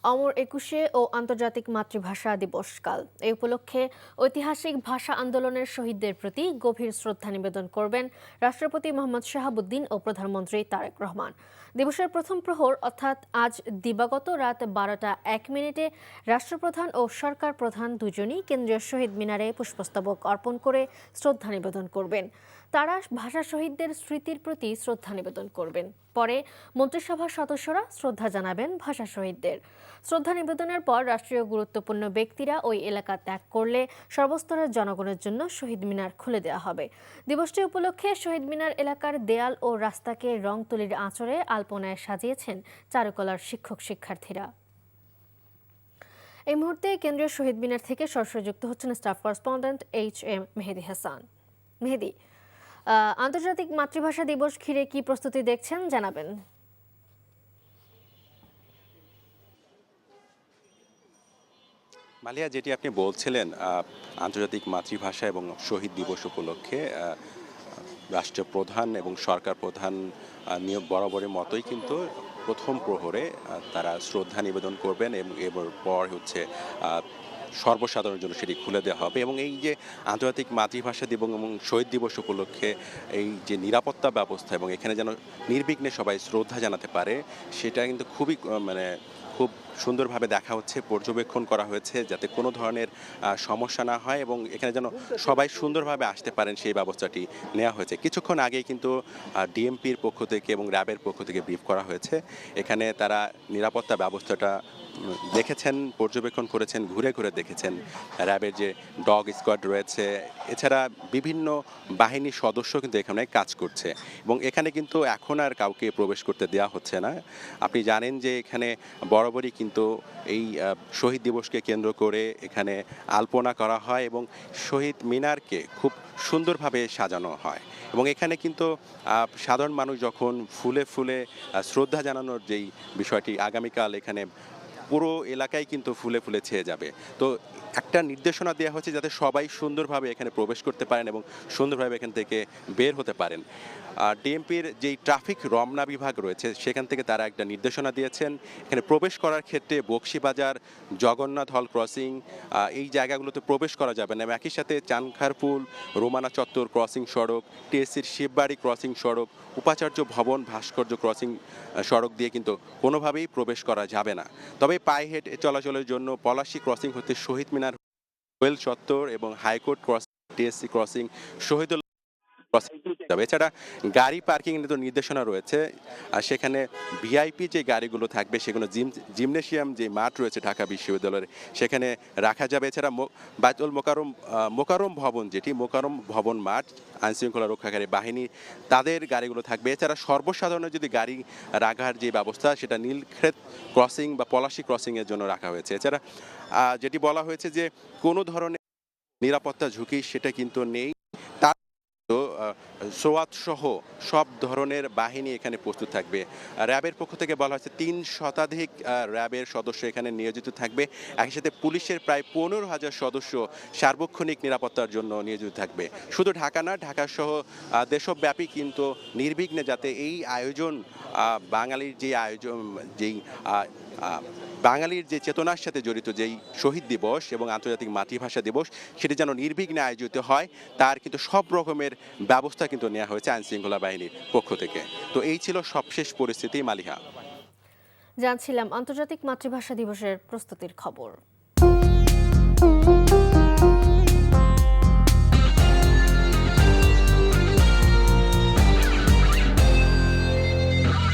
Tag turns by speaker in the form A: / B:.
A: অমর একুশে ও আন্তর্জাতিক মাতৃভাষা দিবস কাল। এই উপলক্ষে ঐতিহাসিক ভাষা আন্দোলনের শহীদদের প্রতি গভীর শ্রদ্ধা নিবেদন করবেন রাষ্ট্রপতি মোহাম্মদ শাহাবুদ্দিন ও প্রধানমন্ত্রী তারেক রহমান। দিবসের প্রথম প্রহর অর্থাৎ আজ দিবাগত রাত 12টা 1 মিনিটে রাষ্ট্রপ্রধান ও সরকার প্রধান দুজনই কেন্দ্রীয় শহীদ মিনারে পুষ্পস্তবক অর্পণ করে শ্রদ্ধা নিবেদন করবেন। তারা ভাষা শহীদদের স্মৃতির প্রতি শ্রদ্ধা নিবেদন করবেন। পরে মন্ত্রিসভার সদস্যরা শ্রদ্ধা জানাবেন ভাষা শহীদদের। শ্রদ্ধা নিবেদনের পর রাষ্ট্রীয় গুরুত্বপূর্ণ ব্যক্তিরা ওই এলাকা ত্যাগ করলে সর্বস্তরের জনগণের জন্য শহীদ মিনার খুলে দেওয়া হবে। দিবসটি উপলক্ষে শহীদ মিনার এলাকার দেয়াল ও রাস্তাকে রং তুলির আঁচড়ে আলপনায় সাজিয়েছেন চারুকলার শিক্ষক শিক্ষার্থীরা। এই মুহূর্তে কেন্দ্রীয় শহীদ মিনার থেকে সরাসরি যুক্ত হচ্ছেন staff correspondent HM Mehedi Hasan. মেহেদি, আন্তর্জাতিক মাতৃভাষা দিবস ঘিরে কি প্রস্তুতি দেখছেন জানাবেন।
B: মালিয়া, যেটি আপনি বলছিলেন, আন্তর্জাতিক মাতৃভাষা এবং শহীদ দিবস উপলক্ষে রাষ্ট্রপ্রধান এবং সরকার প্রধান নিয়োগ বরাবরের মতোই কিন্তু প্রথম প্রহরে তারা শ্রদ্ধা নিবেদন করবেন এবং এরপর হচ্ছে সর্বসাধারণের জন্য সেটি খুলে দেওয়া হবে। এবং এই যে আন্তর্জাতিক মাতৃভাষা দিবস এবং শহীদ দিবস উপলক্ষে এই যে নিরাপত্তা ব্যবস্থা এবং এখানে যেন নির্বিঘ্নে সবাই শ্রদ্ধা জানাতে পারে, সেটা কিন্তু খুবই খুব সুন্দরভাবে দেখা হচ্ছে, পর্যবেক্ষণ করা হয়েছে যাতে কোনো ধরনের সমস্যা না হয় এবং এখানে যেন সবাই সুন্দরভাবে আসতে পারেন সেই ব্যবস্থাটি নেওয়া হয়েছে। কিছুক্ষণ আগেই কিন্তু ডিএমপির পক্ষ থেকে এবং র্যাবের পক্ষ থেকে ব্রিফ করা হয়েছে। এখানে তারা নিরাপত্তা ব্যবস্থাটা দেখেছেন, পর্যবেক্ষণ করেছেন, ঘুরে ঘুরে দেখেছেন। র্যাবের যে ডগ স্কোয়াড রয়েছে, এছাড়া বিভিন্ন বাহিনীর সদস্য কিন্তু এখানে কাজ করছে এবং এখানে কিন্তু এখন আর কাউকে প্রবেশ করতে দেওয়া হচ্ছে না। আপনি জানেন যে এখানে বরাবরই কিন্তু এই শহীদ দিবসকে কেন্দ্র করে এখানে আলপনা করা হয় এবং শহীদ মিনারকে খুব সুন্দরভাবে সাজানো হয় এবং এখানে কিন্তু সাধারণ মানুষ যখন ফুলে ফুলে শ্রদ্ধা জানানোর যেই বিষয়টি, আগামীকাল এখানে পুরো এলাকায় কিন্তু ফুলে ফুলে ছেয়ে যাবে। তো একটা নির্দেশনা দেওয়া হচ্ছে যাতে সবাই সুন্দরভাবে এখানে প্রবেশ করতে পারেন এবং সুন্দরভাবে এখান থেকে বের হতে পারেন। ডিএমপির যেই ট্রাফিক রমনা বিভাগ রয়েছে সেখান থেকে তারা একটা নির্দেশনা দিয়েছেন, এখানে প্রবেশ করার ক্ষেত্রে বক্সিবাজার, জগন্নাথ হল ক্রসিং, এই জায়গাগুলোতে প্রবেশ করা যাবে না। একই সাথে চানখারপুল, রোমানা চত্বর ক্রসিং সড়ক, টিএসসির শিববাড়ি ক্রসিং সড়ক, উপাচার্য ভবন ভাস্কর্য ক্রসিং সড়ক দিয়ে কিন্তু কোনোভাবেই প্রবেশ করা যাবে না। তবে পায়ে হেঁটে চলাচলের জন্য পলাশী ক্রসিং হতে শহীদ মিনার, কোয়েল চত্বর এবং high court crossing, TSC crossing, Shahidullah crossing যাবে। এছাড়া গাড়ি পার্কিং এর নির্দেশনা রয়েছে, আর সেখানে ভিআইপি যে গাড়িগুলো থাকবে সেগুলো জিমনেশিয়াম যে মাঠ রয়েছে ঢাকা বিশ্ববিদ্যালয়ের সেখানে রাখা যাবে। এছাড়া বাইতুল মোকাররম ভবন, যেটি মোকাররম ভবন মাঠ, আইনশৃঙ্খলা রক্ষাকারী বাহিনী তাদের গাড়িগুলো থাকবে। এছাড়া সর্বসাধারণের যদি গাড়ি রাখার যে ব্যবস্থা সেটা নীলক্ষেত ক্রসিং বা পলাশী ক্রসিংয়ের জন্য রাখা হয়েছে। এছাড়া যেটি বলা হয়েছে যে কোনো ধরনের নিরাপত্তা ঝুঁকি সেটা কিন্তু নেই। সোয়াত সহ সব ধরনের বাহিনী এখানে প্রস্তুত থাকবে। র্যাবের পক্ষ থেকে বলা হয়েছে 3 শতাধিক র্যাবের সদস্য এখানে নিয়োজিত থাকবে। একই সাথে পুলিশের প্রায় 15,000 সদস্য সার্বক্ষণিক নিরাপত্তার জন্য নিয়োজিত থাকবে। শুধু ঢাকা না, ঢাকা সহ দেশব্যাপী কিন্তু নির্বিঘ্নে যাতে এই আয়োজন, বাঙালির যে আয়োজন, বাঙালির যে চেতনার সাথে জড়িত যেই শহীদ দিবস এবং আন্তর্জাতিক মাতৃভাষা দিবস, সেটি যেন নির্বিঘ্নে আয়োজিত হয়, তার কিন্তু সব রকমের ব্যবস্থা কিন্তু নেওয়া হয়েছে আইনশৃঙ্খলা বাহিনীর পক্ষ থেকে। তো এই ছিল সবশেষ পরিস্থিতি, মালিহা।
A: জানছিলাম আন্তর্জাতিক মাতৃভাষা দিবসের প্রস্তুতির খবর।